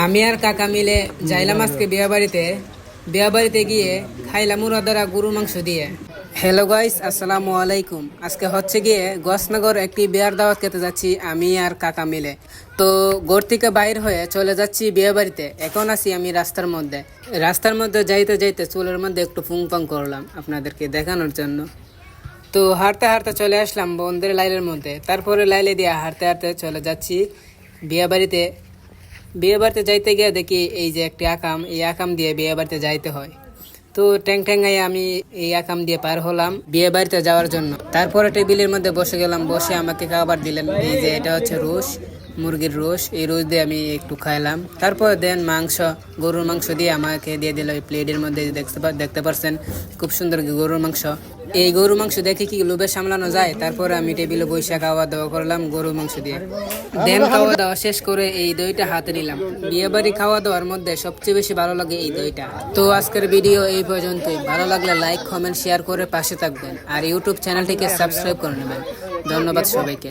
আমি আর কাকা মিলে যাইলাম আজকে বিয়া বাড়িতে গিয়ে খাইলাম মুরাদারা গরু মাংস দিয়ে। হ্যালো গাইস, আসসালামু আলাইকুম। আজকে হচ্ছে গিয়ে গসনগর একটি বিয়ার দাওয়াত খেতে যাচ্ছি আমি আর কাকা মিলে। তো ঘর থেকে বাইর হয়ে চলে যাচ্ছি বিয়ে বাড়িতে। এখন আছি আমি রাস্তার মধ্যে যাইতে যাইতে চুলের মধ্যে একটু ফুংপাং করলাম আপনাদেরকে দেখানোর জন্য। তো হাঁটতে হাঁটতে চলে আসলাম বন্ধের লাইলের মধ্যে। তারপরে লাইলে দিয়ে হাঁটতে হাঁটতে চলে যাচ্ছি বিয়ে বাড়িতে যাইতে গিয়ে দেখি এই যে একটি এই আকাম দিয়ে বিয়ে বাড়িতে যাইতে হয়। তো ট্যাং আমি এই আকাম দিয়ে পার হলাম বিয়ে বাড়িতে যাওয়ার জন্য। তারপরে টেবিলের মধ্যে বসে গেলাম, বসে আমাকে খাবার দিলেন। এই যে এটা হচ্ছে মুরগির রোস, এই রোস দিয়ে আমি একটু খাইলাম। তারপর দেন গরুর মাংস দিয়ে আমাকে দিয়ে দিল এই প্লেটের মধ্যে। দেখতে পারছেন খুব সুন্দর গরুর মাংস। এই গরুর মাংস দেখে কি লোভে সামলানো যায়। তারপরে আমি টেবিলে বসে খাওয়া দাওয়া করলাম গরুর মাংস দিয়ে। দেন খাওয়া দাওয়া শেষ করে এই দইটা হাতে নিলাম। বিয়ে বাড়ি খাওয়া দাওয়ার মধ্যে সবচেয়ে বেশি ভালো লাগে এই দইটা। তো আজকের ভিডিও এই পর্যন্তই। ভালো লাগলে লাইক, কমেন্ট, শেয়ার করে পাশে থাকবেন আর ইউটিউব চ্যানেলটিকে সাবস্ক্রাইব করে নেবেন। ধন্যবাদ সবাইকে।